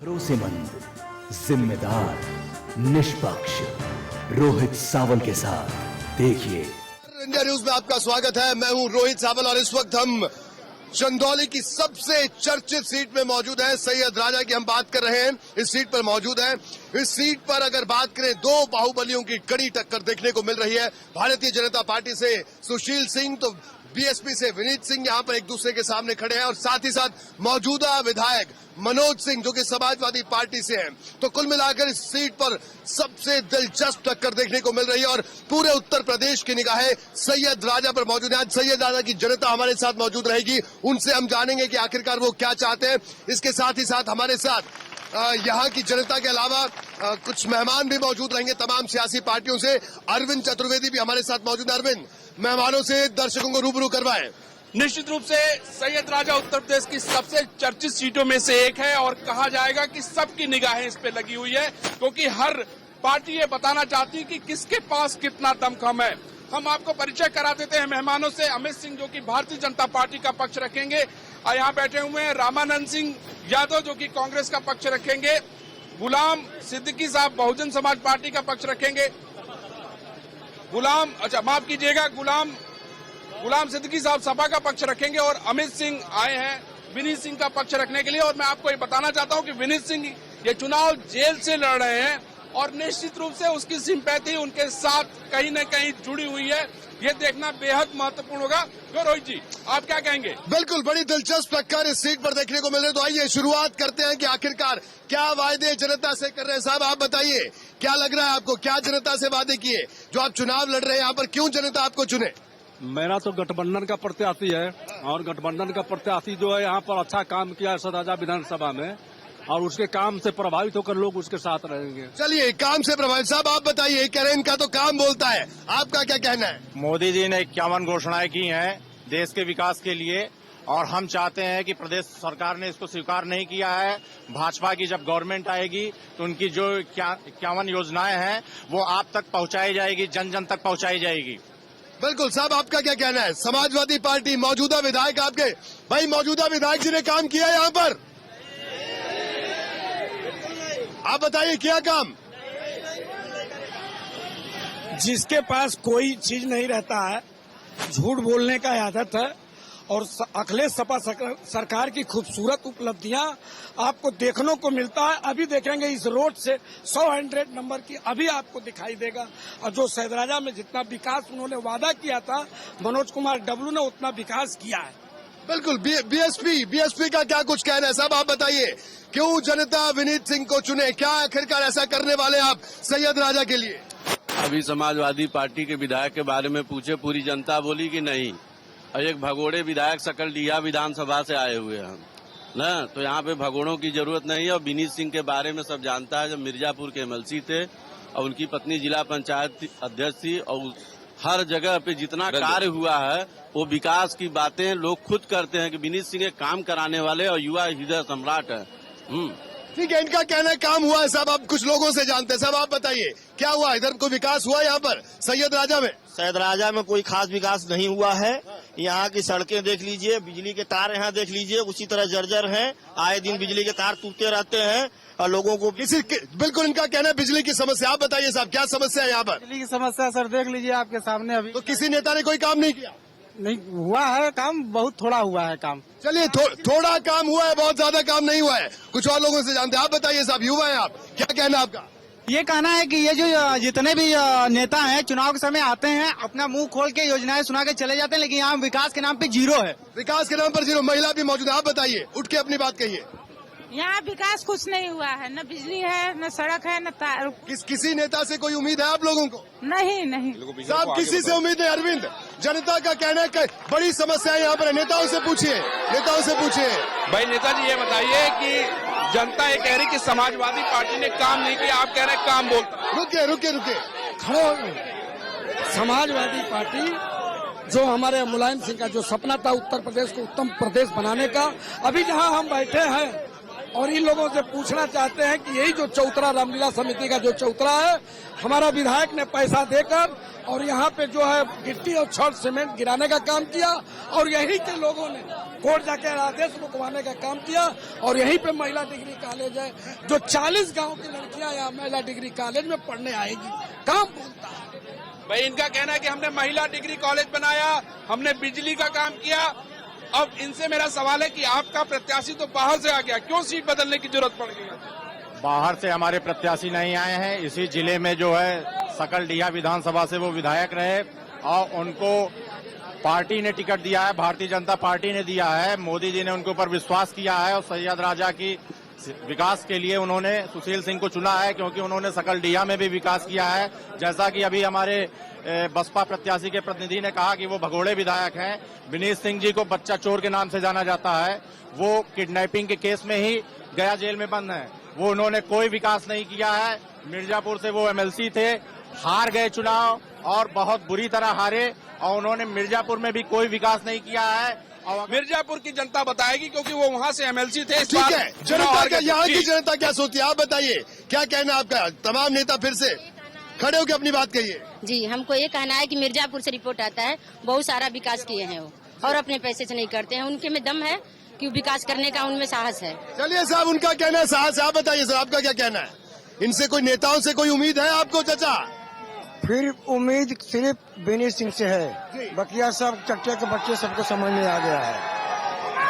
भरोसेमंद, जिम्मेदार, निष्पक्ष रोहित सावल के साथ देखिए। इंडिया न्यूज में आपका स्वागत है। मैं हूं रोहित सावल और इस वक्त हम चंदौली की सबसे चर्चित सीट में मौजूद हैं। सैयद राजा की हम बात कर रहे हैं, इस सीट पर मौजूद हैं। इस सीट पर अगर बात करें, दो बाहुबलियों की कड़ी टक्कर देखने को मिल रही है। भारतीय जनता पार्टी से सुशील सिंह तो बीएसपी से विनीत सिंह यहाँ पर एक दूसरे के सामने खड़े हैं और साथ ही साथ मौजूदा विधायक मनोज सिंह जो कि समाजवादी पार्टी से हैं। तो कुल मिलाकर इस सीट पर सबसे दिलचस्प टक्कर देखने को मिल रही है और पूरे उत्तर प्रदेश की निगाहें सैयद राजा पर मौजूद है। आज सैयद राजा की जनता हमारे साथ मौजूद रहेगी, उनसे हम जानेंगे कि आखिरकार वो क्या चाहते हैं। इसके साथ ही साथ हमारे साथ यहाँ की जनता के अलावा कुछ मेहमान भी मौजूद रहेंगे तमाम सियासी पार्टियों से। अरविंद चतुर्वेदी भी हमारे साथ मौजूद है। अरविंद, मेहमानों से दर्शकों को रूबरू करवाएं। निश्चित रूप से सैयद राजा उत्तर प्रदेश की सबसे चर्चित सीटों में से एक है और कहा जाएगा कि सबकी निगाहें इस पे लगी हुई है, क्योंकि हर पार्टी ये बताना चाहती है कि किसके पास कितना दमखम है। हम आपको परिचय करा देते हैं मेहमानों से। अमित सिंह जो कि भारतीय जनता पार्टी का पक्ष रखेंगे, और यहाँ बैठे हुए हैं रामानंद सिंह यादव जो कि कांग्रेस का पक्ष रखेंगे। गुलाम सिद्दीकी साहब बहुजन समाज पार्टी का पक्ष रखेंगे। माफ कीजिएगा, गुलाम सिद्दीकी साहब सपा का पक्ष रखेंगे और अमित सिंह आए हैं विनीत सिंह का पक्ष रखने के लिए। और मैं आपको ये बताना चाहता हूं कि विनीत सिंह ये चुनाव जेल से लड़ रहे हैं और निश्चित रूप से उसकी सिंपैथी उनके साथ कहीं न कहीं जुड़ी हुई है। ये देखना बेहद महत्वपूर्ण होगा। तो रोहित जी, आप क्या कहेंगे? बिल्कुल, बड़ी दिलचस्प टक्कर इस सीट पर देखने को मिल रही है। तो आइए शुरुआत करते हैं कि आखिरकार क्या वायदे जनता से कर रहे हैं। साहब, आप बताइए, क्या लग रहा है आपको, क्या जनता से वादे किए जो आप चुनाव लड़ रहे हैं यहाँ पर? क्यों जनता आपको चुने? मेरा तो गठबंधन का प्रत्याशी है और गठबंधन का प्रत्याशी जो है यहाँ पर अच्छा काम किया है सदाजा विधानसभा में, और उसके काम से प्रभावित होकर लोग उसके साथ रहेंगे। चलिए, काम से प्रभावित। साहब, आप बताइए, कह रहे हैं इनका तो काम बोलता है, आपका क्या कहना है? मोदी जी ने 51 घोषणाएं की हैं देश के विकास के लिए, और हम चाहते हैं कि प्रदेश सरकार ने इसको स्वीकार नहीं किया है। भाजपा की जब गवर्नमेंट आएगी तो उनकी जो 51 योजनाएं हैं वो आप तक पहुंचाई जाएगी, जन जन तक पहुंचाई जाएगी। बिल्कुल। साहब, आपका क्या कहना है? समाजवादी पार्टी, मौजूदा विधायक आपके, भाई मौजूदा विधायक जी ने काम किया यहाँ पर, आप बताइए किया काम? जिसके पास कोई चीज नहीं रहता है, झूठ बोलने का आदत है, और अखिलेश सपा सरकार की खूबसूरत उपलब्धियां आपको देखने को मिलता है। अभी देखेंगे इस रोड से 100 नंबर की अभी आपको दिखाई देगा। और जो सैयद राजा में जितना विकास उन्होंने वादा किया था मनोज कुमार डब्लू ने उतना विकास किया है। बिल्कुल। बीएसपी का क्या कुछ कहना है? साहब, आप बताइए, क्यों जनता विनीत सिंह को चुने? क्या आखिरकार ऐसा करने वाले आप सैयद राजा के लिए? अभी समाजवादी पार्टी के विधायक के बारे में पूछे, पूरी जनता बोली कि नहीं। और एक भगोड़े विधायक सकलडीहा विधानसभा से आए हुए हैं ना, तो यहाँ पे भगोड़ों की जरूरत नहीं है। और विनीत सिंह के बारे में सब जानता है, जब मिर्जापुर के एमएलसी थे और उनकी पत्नी जिला पंचायत अध्यक्ष थी, और हर जगह पे जितना कार्य हुआ है वो विकास की बातें लोग खुद करते हैं कि विनीत सिंह एक काम कराने वाले और युवा हृदय सम्राट है। ठीक है, इनका कहना काम हुआ है। साहब, आप कुछ लोगों से जानते हैं। साहब, आप बताइए, क्या हुआ इधर? कोई विकास हुआ यहाँ पर सैयद राजा में? सैयद राजा में कोई खास विकास नहीं हुआ है। यहाँ की सड़कें देख लीजिए, बिजली के तार यहाँ देख लीजिए, उसी तरह जर्जर हैं। आए दिन बिजली के तार टूटते रहते हैं और लोगों को बिल्कुल इनका कहना है बिजली की समस्या। आप बताइए साहब, क्या समस्या है यहाँ पर? बिजली की समस्या सर देख लीजिए आपके सामने। अभी तो किसी नेता ने कोई काम नहीं किया? नहीं हुआ है काम, बहुत थोड़ा हुआ है काम। चलिए, थोड़ा काम हुआ है, बहुत ज्यादा काम नहीं हुआ है। कुछ और लोगों से जानते हैं। आप बताइए साहब, युवा है आप, क्या कहना है आपका? ये कहना है कि ये जो जितने भी नेता हैं चुनाव के समय आते हैं, अपना मुंह खोल के योजनाएं सुना के चले जाते हैं, लेकिन यहाँ विकास के नाम पे जीरो है। विकास के नाम पर जीरो। महिला भी मौजूद है, आप बताइए, उठ के अपनी बात कहिए। यहाँ विकास कुछ नहीं हुआ है, न बिजली है, न सड़क है, न तार। किसी नेता से कोई उम्मीद है आप लोगों को? नहीं। साहब, किसी से उम्मीद नहीं। अरविंद, जनता का कहना है कि बड़ी समस्या यहाँ पर है। नेताओं से पूछिए। भाई नेताजी, ये बताइए कि जनता ये कह रही कि समाजवादी पार्टी ने काम नहीं किया, आप कह रहे हैं काम बोलता। रुके खड़े हो। समाजवादी पार्टी जो हमारे मुलायम सिंह का जो सपना था उत्तर प्रदेश को उत्तम प्रदेश बनाने का, अभी जहाँ हम बैठे हैं और इन लोगों से पूछना चाहते हैं कि यही जो चौतरा रामलीला समिति का जो चौतरा है, हमारा विधायक ने पैसा देकर और यहाँ पे जो है गिट्टी और छड़ सीमेंट गिराने का काम किया और यहीं के लोगों ने कोर्ट जाकर आदेश रुकवाने का काम किया और यहीं पे महिला डिग्री कॉलेज है जो 40 गांव की लड़कियां यहाँ महिला डिग्री कॉलेज में पढ़ने आएगी। काम बोलता है भाई, इनका कहना है कि हमने महिला डिग्री कॉलेज बनाया, हमने बिजली का काम किया। अब इनसे मेरा सवाल है कि आपका प्रत्याशी तो बाहर से आ गया, क्यों सीट बदलने की जरूरत पड़ गई? बाहर से हमारे प्रत्याशी नहीं आए हैं। इसी जिले में जो है सकलडीहा विधानसभा से वो विधायक रहे और उनको पार्टी ने टिकट दिया है, भारतीय जनता पार्टी ने दिया है। मोदी जी ने उनके ऊपर विश्वास किया है और सैयद राजा की विकास के लिए उन्होंने सुशील सिंह को चुना है, क्योंकि उन्होंने सकलडीहा में भी विकास किया है। जैसा कि अभी हमारे बसपा प्रत्याशी के प्रतिनिधि ने कहा कि वो भगोड़े विधायक हैं। विनीत सिंह जी को बच्चा चोर के नाम से जाना जाता है। वो किडनैपिंग के केस में ही गया जेल में बंद है। वो उन्होंने कोई विकास नहीं किया है। मिर्जापुर से वो एमएलसी थे, हार गए चुनाव और बहुत बुरी तरह हारे और उन्होंने मिर्जापुर में भी कोई विकास नहीं किया है। और मिर्जापुर की जनता बताएगी, क्योंकि वो वहाँ से एमएलसी थे। ठीक है, जनता क्या, यहाँ की जनता क्या सोचती है, आप बताइए क्या कहना आपका? तमाम नेता फिर से खड़े होकर अपनी बात कहिए। जी, हमको ये कहना है कि मिर्जापुर से रिपोर्ट आता है, बहुत सारा विकास किए हैं वो और अपने पैसे से नहीं करते हैं। उनके में दम है कि विकास करने का उनमें साहस है। चलिए साहब, उनका कहना है साहस है, आप बताइए सर आपका क्या कहना है? इनसे कोई नेताओं से कोई उम्मीद है आपको चाचा? फिर उम्मीद सिर्फ विनीत सिंह से है, बकिया सब चट्टे के बच्चे सबको समझ में आ गया है।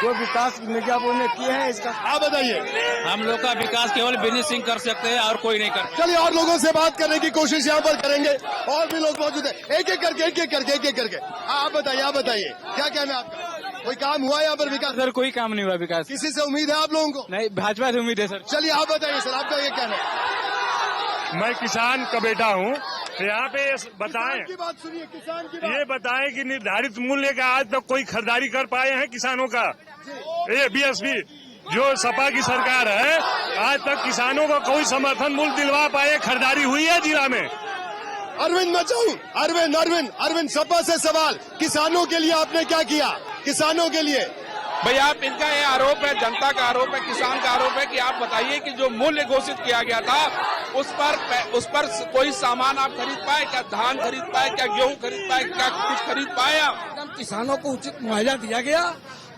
जो विकास मिर्जापुर में किए हैं इसका आप बताइए। हम लोग का विकास केवल विनीत सिंह कर सकते हैं और कोई नहीं कर। चलिए और लोगों से बात करने की कोशिश यहाँ पर करेंगे, और भी लोग मौजूद है। एक एक करके आप बताइए क्या कहना है आपका? कोई काम हुआ यहाँ पर विकास? सर कोई काम नहीं हुआ विकास। किसी से उम्मीद है आप लोगों को? नहीं, भाजपा से उम्मीद है सर। चलिए आप बताइए सर, आपका ये कहना है? मैं किसान का बेटा हूँ, तो यहाँ पे बताएं, की बात सुनिए, किसान की बात। ये बताएं कि निर्धारित मूल्य का आज तक कोई खरीदारी कर पाए हैं किसानों का? ये बीएसपी जो सपा की सरकार है, आज तक किसानों को कोई समर्थन मूल्य दिलवा पाए, खरीदारी हुई है जिला में? अरविंद मचाऊ, अरविंद सपा से सवाल, किसानों के लिए आपने क्या किया? किसानों के लिए भाई, आप इनका ये आरोप है, जनता का आरोप है, किसान का आरोप है कि आप बताइए कि जो मूल्य घोषित किया गया था उस पर कोई सामान आप खरीद पाए? क्या धान खरीद पाए, क्या गेहूं खरीद पाए, क्या कुछ खरीद पाए आप? किसानों को उचित मुआवजा दिया गया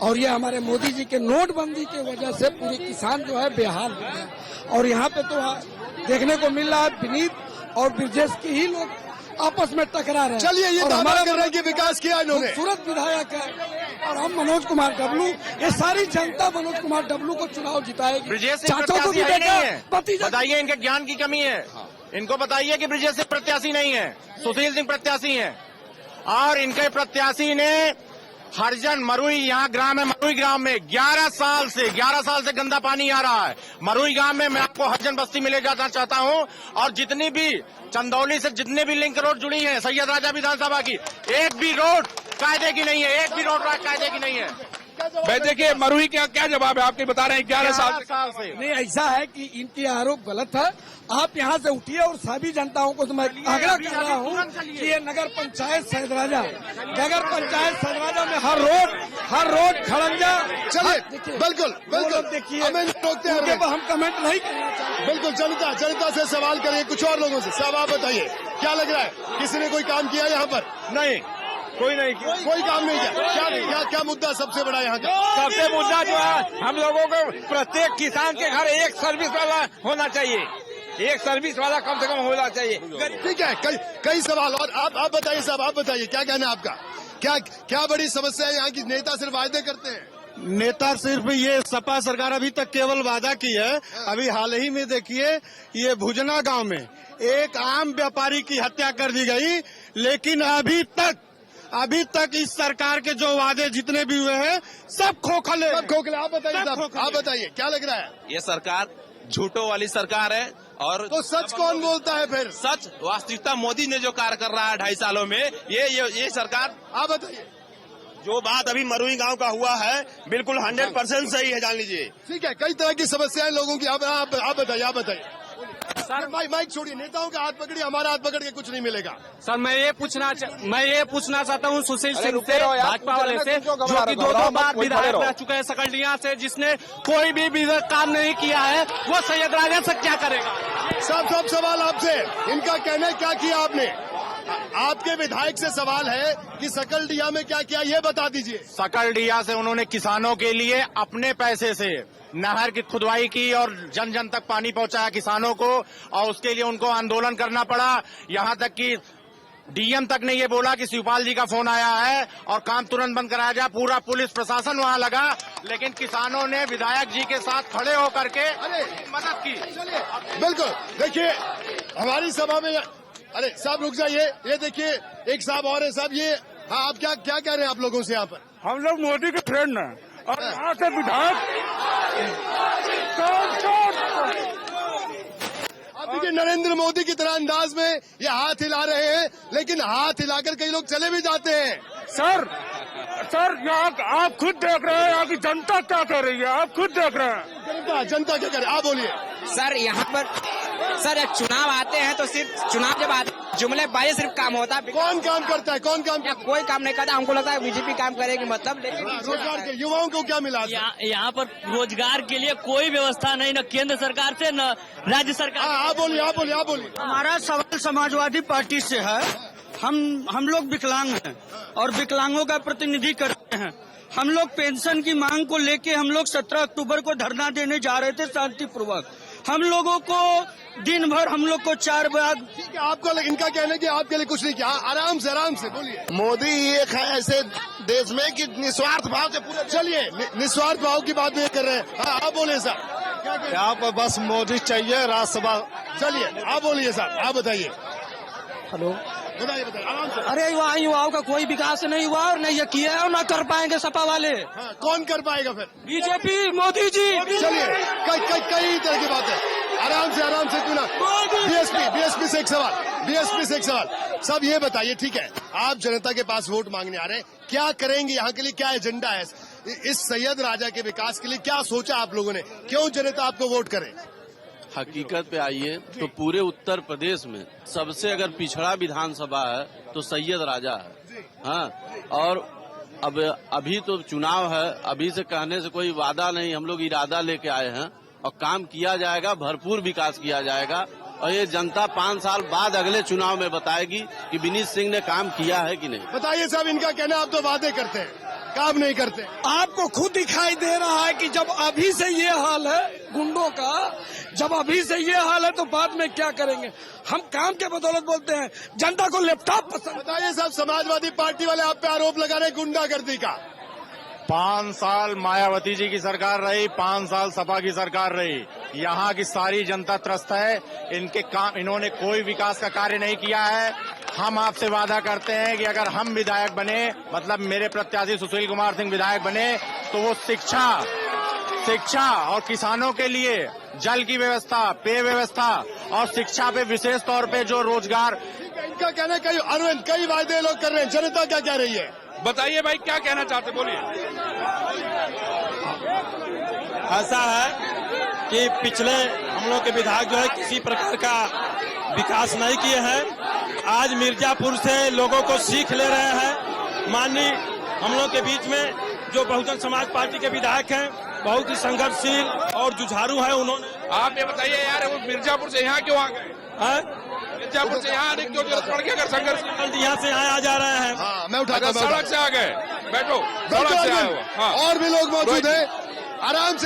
और ये हमारे मोदी जी के नोटबंदी की वजह से पूरे किसान जो है बेहाल हो गए। और यहाँ पे तो देखने को मिल रहा है विनीत और ब्रिजेश की ही लोग आपस में टकरा रहे हैं। चलिए, ये दावा कर रहे हैं कि विकास किया इन्होंने। खूबसूरत विधायक है और हम मनोज कुमार डब्लू, ये सारी जनता मनोज कुमार डब्लू को चुनाव जिताएगी। ब्रिजेश सिंह चाचों को प्रत्याशी भी नहीं है, भतीजा बताइए इनके ज्ञान की कमी है। इनको बताइए कि ब्रिजेश सिंह प्रत्याशी नहीं है, सुशील सिंह प्रत्याशी है। और इनके प्रत्याशी ने हरजन मरुई, यहाँ ग्राम है, मरुई ग्राम में 11 साल से गंदा पानी आ रहा है। मरुई गांव में मैं आपको हरजन बस्ती में ले जाना चाहता हूँ और जितनी भी चंदौली से जितने भी लिंक रोड जुड़ी है सैयद राजा विधानसभा की, एक भी रोड कायदे की नहीं है, एक भी रोड कायदे की नहीं है। भाई देखिए, मरुई का क्या जवाब है? आपके बता रहे हैं 11 साल से। नहीं, ऐसा है कि इनके आरोप गलत है। आप यहाँ से उठिए और सभी जनताओं को मैं आग्रह कर रहा हूँ कि ये नगर पंचायत सैदराजा में हर रोड खड़ंजा। चलिए बिल्कुल देखिए, रोकते हैं, हम कमेंट नहीं करना चाहते। बिल्कुल जनता से सवाल करिए कुछ और लोगों से। साहब आप बताइए क्या लग रहा है, किसी ने कोई काम किया यहाँ पर? नहीं, कोई नहीं किया, कोई काम नहीं किया। क्या मुद्दा सबसे बड़ा यहाँ का? सबसे मुद्दा जो है, हम लोगों को प्रत्येक किसान के घर एक सर्विस वाला होना चाहिए, एक सर्विस वाला कम से कम होना चाहिए। ठीक है, कई सवाल और आप बताइए साहब, आप बताइए क्या कहना है आपका? क्या बड़ी समस्या है यहाँ की? नेता सिर्फ वायदे करते हैं। नेता सिर्फ ये सपा सरकार अभी तक केवल वादा की है। अभी हाल ही में देखिए, ये भुजना गांव में एक आम व्यापारी की हत्या कर दी गई, लेकिन अभी तक इस सरकार के जो वादे जितने भी हुए हैं सब खोखले। आप बताइए साहब, आप बताइए क्या लग रहा है? ये सरकार झूठों वाली सरकार है। और तो सच कौन बोलता है फिर? सच वास्तविकता मोदी ने जो कार्य कर रहा है 2.5 सालों में, ये सरकार। आप बताइए। जो बात अभी मरुई गांव का हुआ है बिल्कुल 100% सही है, जान लीजिए। ठीक है, कई तरह की समस्याएं लोगों की। आप बताइए। माइक छोड़िए, नेताओं का हाथ पकड़िए, हमारा हाथ पकड़ के कुछ नहीं मिलेगा। सर मैं ये पूछना चाहता हूँ सुशील सिंह से, भाजपा वाले से, जो कि दो बार विधायक रह चुके हैं सकलडीहा से, जिसने कोई भी काम नहीं किया है, वो सैयद राजा से क्या करेगा? सब सवाल आपसे, इनका कहना है क्या किया आपने? आपके विधायक से सवाल है कि सकलडीहा में क्या किया, ये बता दीजिए। सकलडीहा से उन्होंने किसानों के लिए अपने पैसे से नहर की खुदवाई की और जन जन तक पानी पहुंचाया किसानों को, और उसके लिए उनको आंदोलन करना पड़ा। यहाँ तक कि डीएम तक ने ये बोला कि शिवपाल जी का फोन आया है और काम तुरंत बंद कराया जाए। पूरा पुलिस प्रशासन वहाँ लगा, लेकिन किसानों ने विधायक जी के साथ खड़े होकर के मदद की। बिल्कुल, देखिए हमारी सभा में, अरे साहब रुक जाइए, ये देखिए एक साहब और है साहब, ये हाँ आप क्या कह रहे हैं आप लोगों से यहाँ पर? हम लोग मोदी के फ्रेंड हैं और यहाँ से विधायक आप देखिए नरेंद्र मोदी की तरह अंदाज में ये हाथ हिला रहे हैं, लेकिन हाथ हिलाकर कई लोग चले भी जाते हैं। सर यहाँ आप खुद देख रहे हैं, यहाँ की जनता क्या कह रही है, आप खुद देख रहे हैं। जनता क्या करे, आप बोलिए। सर यहाँ पर सर चुनाव आते हैं तो सिर्फ चुनाव जब आते जुमले बाई सिर्फ काम होता है। कौन काम करता है, कौन काम? कोई काम नहीं करता। हमको लगता है बीजेपी काम करेगी, मतलब रोजगार के युवाओं को क्या मिला? यहाँ पर रोजगार के लिए कोई व्यवस्था नहीं, न केंद्र सरकार से न राज्य सरकार। आप बोलिए। हमारा सवाल समाजवादी पार्टी से है। हम लोग विकलांग हैं और विकलांगों का प्रतिनिधि करते हैं। हम लोग पेंशन की मांग को लेके हम लोग 17 अक्टूबर को धरना देने जा रहे थे शांतिपूर्वक। हम लोगों को दिन भर हम लोग को 4 बजे। आपको इनका कहना है कि आपके लिए कुछ नहीं किया। आराम से बोलिए। मोदी एक है ऐसे देश में कि निस्वार्थ भाव से पूरे, चलिए निस्वार्थ भाव की बात भी कर रहे हैं। हाँ आप बोलिए साहब। यहाँ पर बस मोदी चाहिए राज्यसभा। चलिए आप बोलिए साहब, आप बताइए। हेलो, बताइए आराम से। अरे युवाओं का कोई विकास नहीं हुआ और नहीं ये किया है और न कर पाएंगे सपा वाले। हाँ, कौन कर पाएगा फिर? बीजेपी, मोदी जी। चलिए कई तरह की बात है। आराम से क्यों ना। बीएसपी से एक सवाल। सब ये बताइए, ठीक है आप जनता के पास वोट मांगने आ रहे हैं, क्या करेंगे यहाँ के लिए, क्या एजेंडा है इस सैयद राजा के विकास के लिए? क्या सोचा आप लोगों ने, क्यों जनता आपको वोट करे? हकीकत पे आइए तो पूरे उत्तर प्रदेश में सबसे अगर पिछड़ा विधानसभा है तो सैयद राजा है। हाँ, और अब अभी तो चुनाव है, अभी से कहने से कोई वादा नहीं, हम लोग इरादा लेके आए हैं और काम किया जाएगा, भरपूर विकास किया जाएगा। और ये जनता 5 साल बाद अगले चुनाव में बताएगी कि विनीत सिंह ने काम किया है कि नहीं। बताइए साहब, इनका कहना आप तो वादे करते हैं, काम नहीं करते। आपको खुद दिखाई दे रहा है कि जब अभी से ये हाल है गुंडों का, जब अभी से ये हाल है तो बाद में क्या करेंगे? हम काम के बदौलत बोलते हैं, जनता को लैपटॉप पसंद। बताइए साहब, समाजवादी पार्टी वाले आप पे आरोप लगा रहे गुंडागर्दी का। 5 साल मायावती जी की सरकार रही, 5 साल सपा की सरकार रही। यहाँ की सारी जनता त्रस्त है। इन्होंने कोई विकास का कार्य नहीं किया है। हम आपसे वादा करते हैं कि अगर हम विधायक बने, मतलब मेरे प्रत्याशी सुशील कुमार सिंह विधायक बने, तो वो शिक्षा और किसानों के लिए जल की व्यवस्था, पेय व्यवस्था और शिक्षा पे विशेष तौर पे जो रोजगार। इनका कहना कई वादे लोग कर रहे हैं, जनता क्या कह रही है? बताइए भाई, क्या कहना चाहते, बोलिए। ऐसा है कि पिछले हम लोग के विधायक जो है किसी प्रकार का विकास नहीं किए हैं। आज मिर्जापुर से लोगों को सीख ले रहे हैं। माननीय हम लोग के बीच में जो बहुजन समाज पार्टी के विधायक हैं, बहुत ही संघर्षशील और जुझारू है। उन्होंने, आप ये बताइए यार, वो मिर्जापुर से यहाँ क्यों आ गए? मिर्जापुर से यहाँ आने की जरूरत पड़ गई? अगर संघर्ष यहाँ से यहाँ आ जा रहे हैं। हाँ, मैं उठाता हूँ। सड़क से आ गए, बैठो, सड़क से आए हो। हाँ। और भी लोग मौजूद हैं। आराम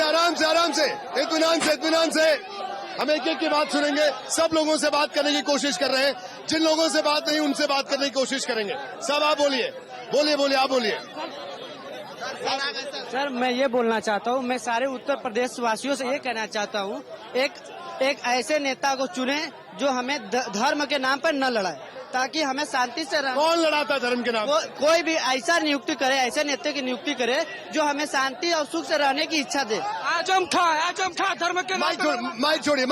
से, इत्मीनान से हम एक की बात सुनेंगे। सब लोगों से बात करने की कोशिश कर रहे हैं, जिन लोगों से बात नहीं उनसे बात करने की कोशिश करेंगे। सब आप बोलिए, आप बोलिए। सर मैं ये बोलना चाहता हूँ, मैं सारे उत्तर प्रदेश वासियों से ये कहना चाहता हूँ, एक ऐसे नेता को चुने जो हमें धर्म के नाम पर न लड़ाए, ताकि हमें शांति से रहना। कौन लड़ाता है धर्म के नाम? कोई भी ऐसा नियुक्ति करे, ऐसे नेता की नियुक्ति करे जो हमें शांति और सुख से रहने की इच्छा दे। आजम खा धर्म के नाम। माइक छोड़िए।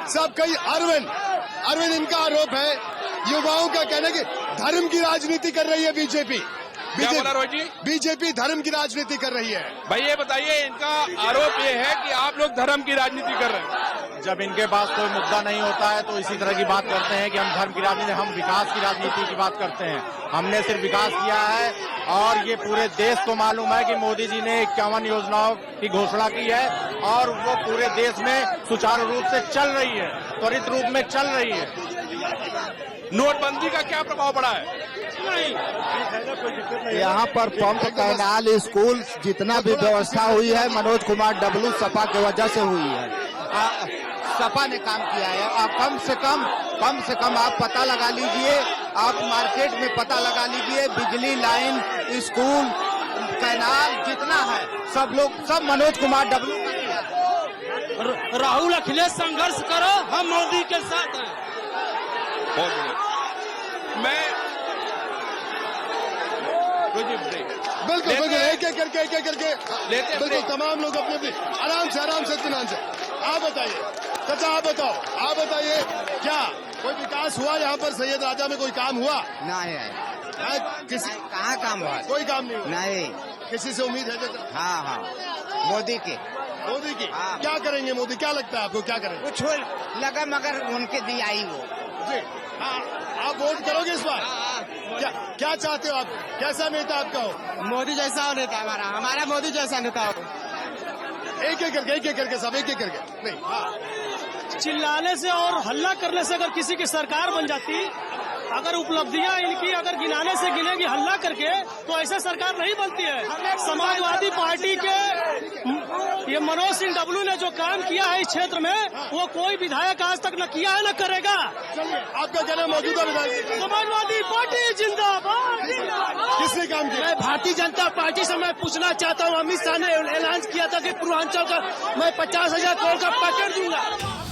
सब कई अरविंद इनका आरोप है, युवाओं का कहना है कि धर्म की राजनीति कर रही है बीजेपी। क्या बोला रोहित जी? बीजेपी धर्म की राजनीति कर रही है। भाई ये बताइए, इनका आरोप ये है कि आप लोग धर्म की राजनीति कर रहे हैं। जब इनके पास कोई मुद्दा नहीं होता है तो इसी तरह की बात करते हैं कि हम धर्म की राजनीति, हम विकास की राजनीति की बात करते हैं। हमने सिर्फ विकास किया है और ये पूरे देश को मालूम है कि मोदी जी ने 51 योजनाओं की घोषणा की है और वो पूरे देश में सुचारू रूप से चल रही है, त्वरित रूप में चल रही है। नोटबंदी का क्या प्रभाव पड़ा है? यहाँ पर पंप, कैनाल, स्कूल जितना भी व्यवस्था हुई है मनोज कुमार डब्लू सपा की वजह से हुई है। सपा ने काम किया है और कम से कम आप पता लगा लीजिए, आप मार्केट में पता लगा लीजिए, बिजली लाइन, स्कूल, कैनाल जितना है सब मनोज कुमार डब्लू का किया है। राहुल अखिलेश संघर्ष करो, हम मोदी के साथ हैं। बिल्कुल एक एक करके बिल्कुल तमाम लोग अपने आराम से इत्मीनान से। आप बताइए चाचा, आप बताइए क्या कोई विकास हुआ यहाँ पर सैयद राजा में? कोई काम हुआ? नहीं, किसी कहाँ काम हुआ? कोई काम नहीं हुआ? नहीं। किसी से उम्मीद है चाचा? हाँ, मोदी की। हाँ। क्या करेंगे मोदी? क्या लगता है आपको क्या करेंगे? कुछ लगा मगर उनके दिया ही वो जी। हाँ, आप वोट करोगे इस बार? क्या चाहते हो आप? कैसा नेता आपका हो? मोदी जैसा हो नेता हमारा मोदी जैसा नेता हो। एक एक करके सब एक करके नहीं। हाँ। चिल्लाने से और हल्ला करने से अगर किसी की सरकार बन जाती, अगर उपलब्धियां इनकी अगर गिनाने से गिनेगी हल्ला करके, तो ऐसे सरकार नहीं बनती है। समाजवादी पार्टी के ये मनोज सिंह डब्लू ने जो काम किया है इस क्षेत्र में, वो कोई विधायक आज तक न किया है न करेगा। आपका कहना मौजूदा विधायक समाजवादी पार्टी जिंदाबाद। किसने काम किया? मैं भारतीय जनता पार्टी से मैं पूछना चाहता हूँ, अमित शाह ने ऐलान किया था कि पूर्वांचल का मैं 50,000 करोड़ का पैकेज दूंगा।